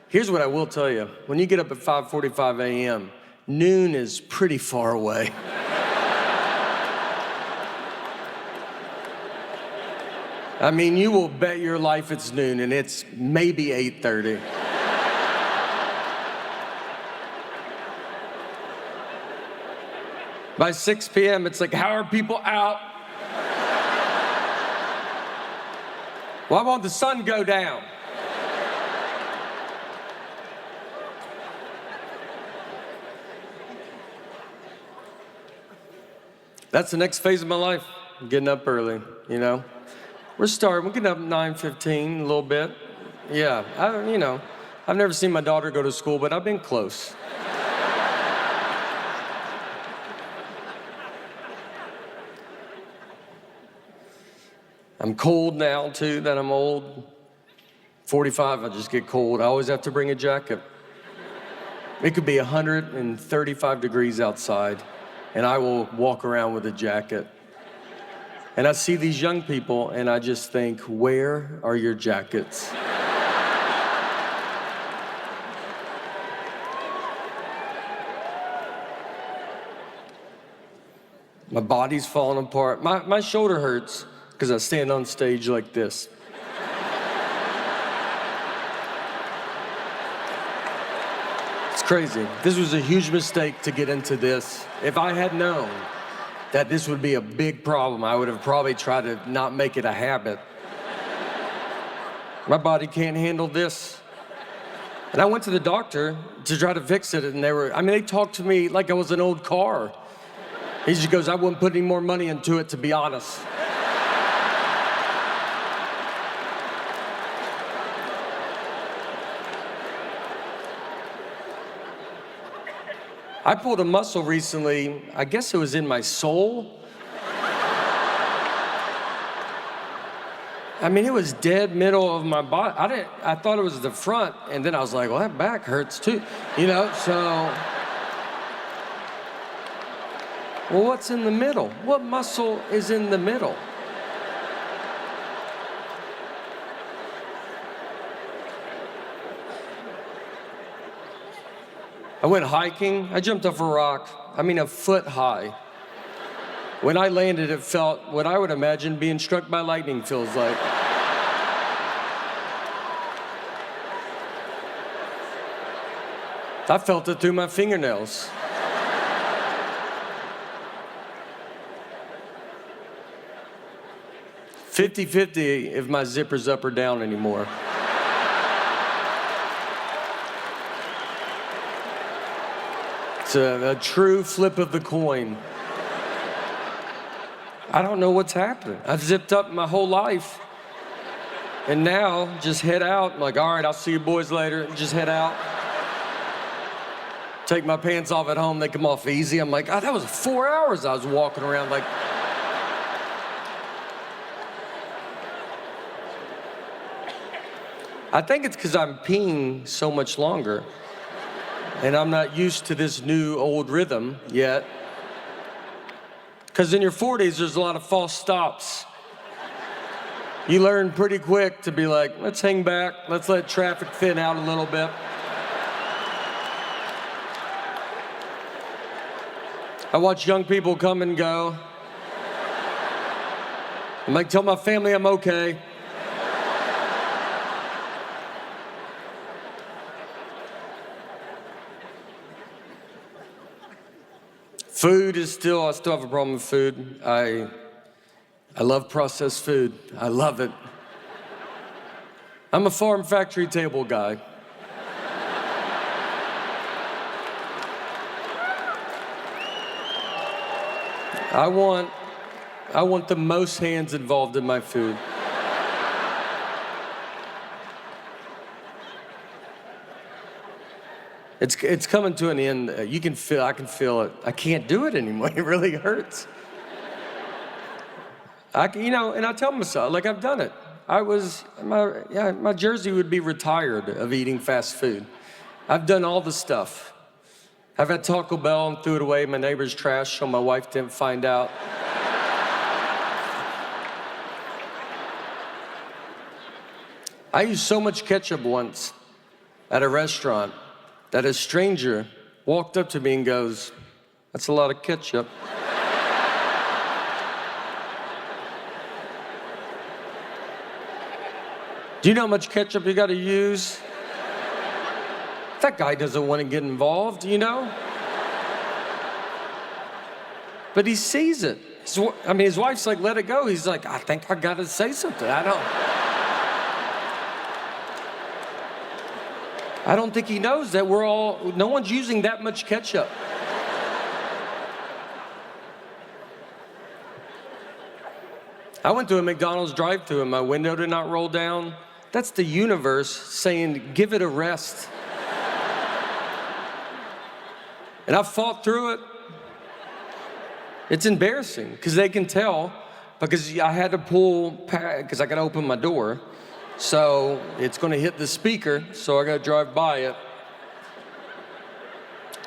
Here's what I will tell you. When you get up at 5:45 a.m., noon is pretty far away. I mean, you will bet your life it's noon, and it's maybe 8:30. By 6 p.m., it's like, how are people out? Why won't the sun go down? That's the next phase of my life, getting up early, you know? We're getting up at 9:15, a little bit. Yeah, I've never seen my daughter go to school, but I've been close. I'm cold now, too, that I'm old. 45, I just get cold. I always have to bring a jacket. It could be 135 degrees outside, and I will walk around with a jacket. And I see these young people, and I just think, where are your jackets? My body's falling apart. My shoulder hurts because I stand on stage like this. It's crazy. This was a huge mistake to get into this. If I had known that this would be a big problem, I would have probably tried to not make it a habit. My body can't handle this. And I went to the doctor to try to fix it, and they talked to me like I was an old car. He just goes, I wouldn't put any more money into it, to be honest. I pulled a muscle recently, I guess it was in my soul. I mean, it was dead middle of my body. I thought it was the front, and then I was like, well, that back hurts too, so. Well, what's in the middle? What muscle is in the middle? I went hiking. I jumped off a rock, a foot high. When I landed, it felt what I would imagine being struck by lightning feels like. I felt it through my fingernails. $50-50 if my zipper's up or down anymore. It's a true flip of the coin. I don't know what's happening. I've zipped up my whole life. And now, just head out. I'm like, all right, I'll see you boys later. Just head out. Take my pants off at home. They come off easy. I'm like, that was 4 hours I was walking around like. I think it's because I'm peeing so much longer. And I'm not used to this new old rhythm yet. Because in your 40s, there's a lot of false stops. You learn pretty quick to be like, let's hang back, let's let traffic thin out a little bit. I watch young people come and go. I'm like, tell my family I'm okay. Food is I still have a problem with food. I love processed food. I love it. I'm a farm factory table guy. I want the most hands involved in my food. It's coming to an end. I can feel it. I can't do it anymore. It really hurts. And I tell myself, like, I've done it. My jersey would be retired of eating fast food. I've done all the stuff. I've had Taco Bell and threw it away in my neighbor's trash so my wife didn't find out. I used so much ketchup once at a restaurant that a stranger walked up to me and goes, "That's a lot of ketchup." Do you know how much ketchup you gotta use? That guy doesn't want to get involved, you know? But he sees it. His wife's like, "Let it go." He's like, "I think I gotta say something. I don't think he knows that no one's using that much ketchup. I went to a McDonald's drive-thru and my window did not roll down. That's the universe saying, give it a rest. And I fought through it. It's embarrassing, because they can tell, because I had to pull, because I gotta open my door. So it's gonna hit the speaker, so I gotta drive by it.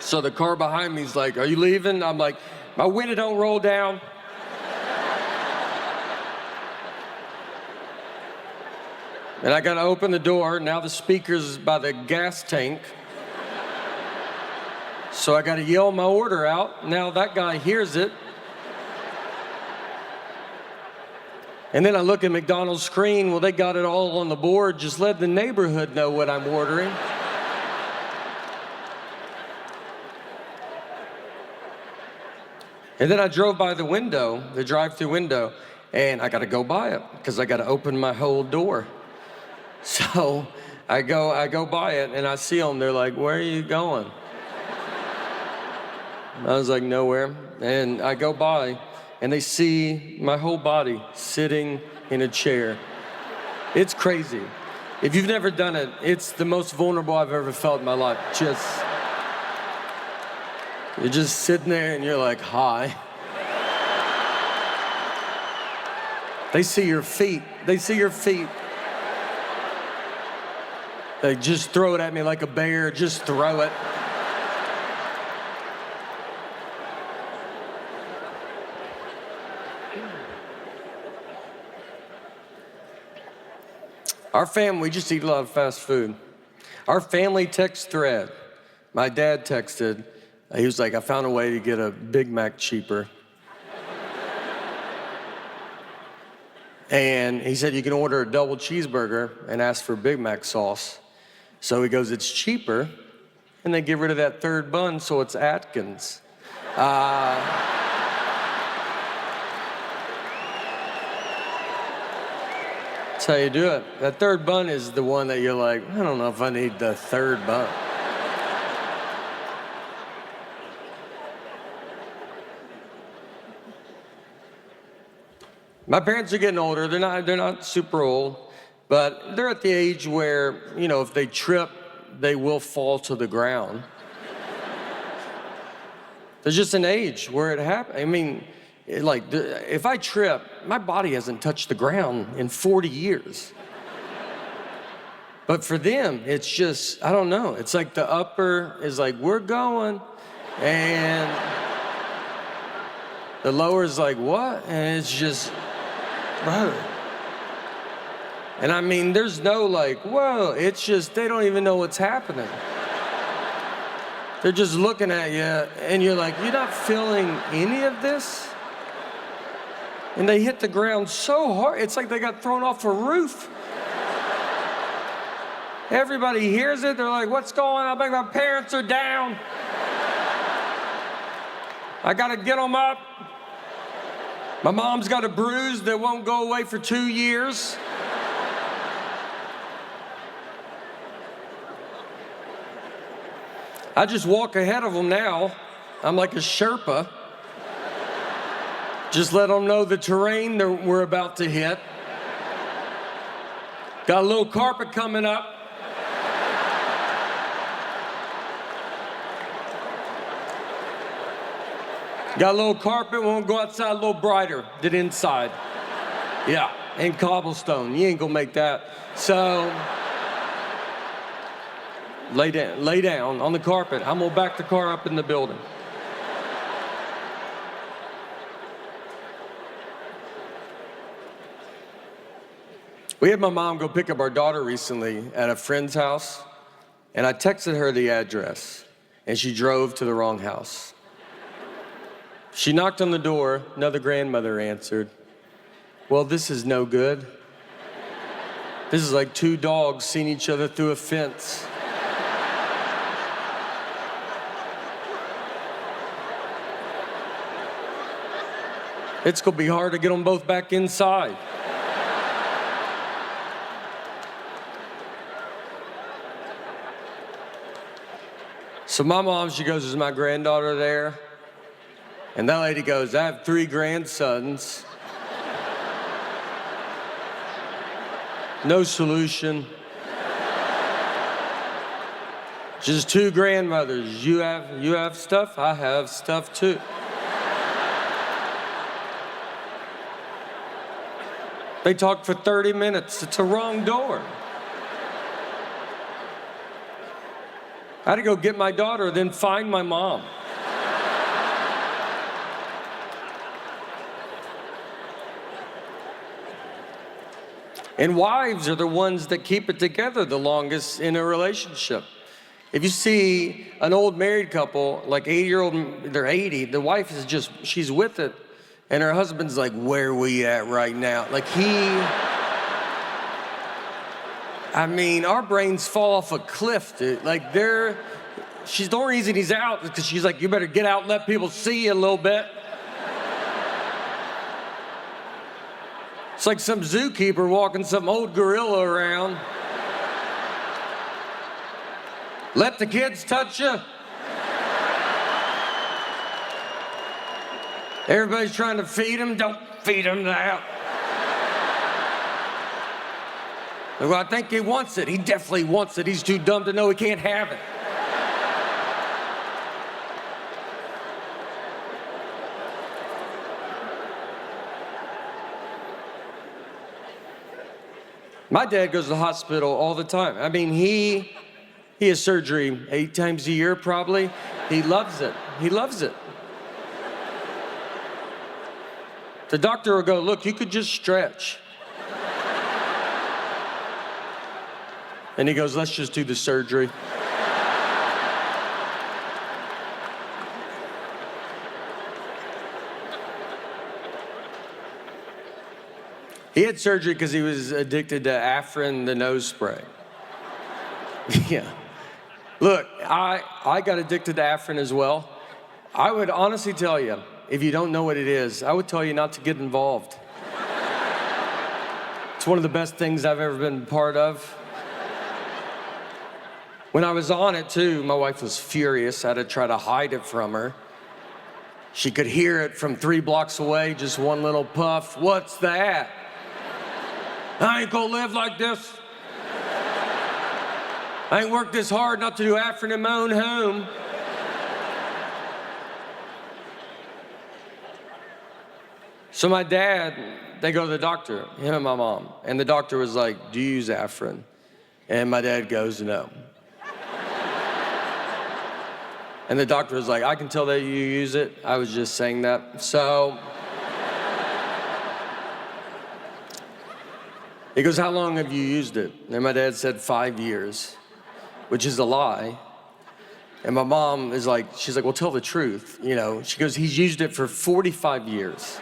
So the car behind me is like, "Are you leaving?" I'm like, "My window don't roll down." And I gotta open the door. Now the speaker's by the gas tank. So I gotta yell my order out. Now that guy hears it. And then I look at McDonald's screen. Well, they got it all on the board. Just let the neighborhood know what I'm ordering. And then I drove by the window, the drive-thru window, and I gotta go by it, because I gotta open my whole door. So I go by it, and I see them. They're like, "Where are you going?" I was like, "Nowhere." And I go by, and they see my whole body sitting in a chair. It's crazy. If you've never done it, it's the most vulnerable I've ever felt in my life. You're just sitting there, and you're like, "Hi." They see your feet. They just throw it at me like a bear. Just throw it. Our family, we just eat a lot of fast food. Our family text thread, my dad texted, he was like, "I found a way to get a Big Mac cheaper." And he said, "You can order a double cheeseburger and ask for Big Mac sauce." So he goes, "It's cheaper," and they get rid of that third bun, so it's Atkins. That's how you do it. That third bun is the one that you're like, "I don't know if I need the third bun." My parents are getting older. They're not super old, but they're at the age where, if they trip, they will fall to the ground. There's just an age where it happens. If I trip, my body hasn't touched the ground in 40 years. But for them, it's just, I don't know. It's like the upper is like, "We're going." And the lower is like, "What?" And it's just, bro. And there's no like, whoa. It's just, they don't even know what's happening. They're just looking at you, and you're like, "You're not feeling any of this?" And they hit the ground so hard, it's like they got thrown off a roof. Everybody hears it, they're like, "What's going on?" My parents are down. I gotta get them up. My mom's got a bruise that won't go away for 2 years. I just walk ahead of them now. I'm like a Sherpa. Just let them know the terrain that we're about to hit. Got a little carpet coming up. Got a little carpet, won't go outside, a little brighter than inside. Yeah, and cobblestone, you ain't gonna make that. So, lay down on the carpet. I'm gonna back the car up in the building. We had my mom go pick up our daughter recently at a friend's house, And I texted her the address, and she drove to the wrong house. She knocked on the door, another grandmother answered. Well, this is no good. This is like two dogs seeing each other through a fence. It's gonna be hard to get them both back inside. So my mom, she goes, is my granddaughter there? And that lady goes, I have 3 grandsons. No solution. Just 2 grandmothers. You have stuff, I have stuff too. They talked for 30 minutes. It's a wrong door. I had to go get my daughter, then find my mom. And wives are the ones that keep it together the longest in a relationship. If you see an old married couple, like 80-year-old, they're 80, the wife is just, she's with it. And her husband's like, where are we at right now? Like I mean, our brains fall off a cliff, dude. Like the only reason he's out is because she's like, you better get out and let people see you a little bit. It's like some zookeeper walking some old gorilla around. Let the kids touch you. Everybody's trying to feed him. Don't feed him that. Well, I think he wants it. He definitely wants it. He's too dumb to know he can't have it. My dad goes to the hospital all the time. I mean, he has surgery 8 times a year, probably. He loves it. He loves it. The doctor will go, look, you could just stretch. And he goes, let's just do the surgery. He had surgery because he was addicted to Afrin, the nose spray. Yeah. Look, I got addicted to Afrin as well. I would honestly tell you, if you don't know what it is, I would tell you not to get involved. It's one of the best things I've ever been part of. When I was on it too, my wife was furious. I had to try to hide it from her. She could hear it from 3 blocks away, just one little puff. What's that? I ain't gonna live like this. I ain't worked this hard not to do Afrin in my own home. So my dad, they go to the doctor, him and my mom, and the doctor was like, do you use Afrin? And my dad goes, no. And the doctor was like, I can tell that you use it. I was just saying that. So he goes, how long have you used it? And my dad said 5 years, which is a lie. And my mom is like, she's like, well, tell the truth. You know, she goes, he's used it for 45 years.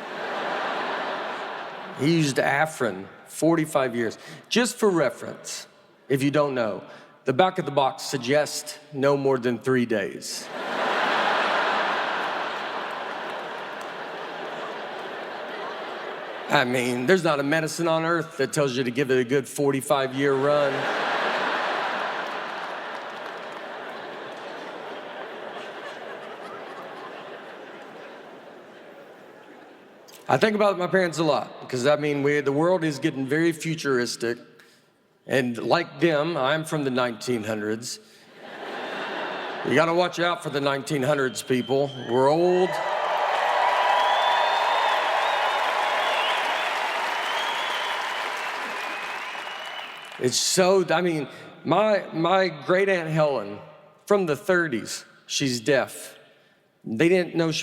He used Afrin 45 years. Just for reference, if you don't know, the back of the box suggests no more than 3 days. I mean, there's not a medicine on earth that tells you to give it a good 45-year run. I think about my parents a lot, because I mean, the world is getting very futuristic. And like them, I'm from the 1900s. You gotta watch out for the 1900s, people. We're old. It's so, I mean, my great Aunt Helen from the 30s, she's deaf. They didn't know she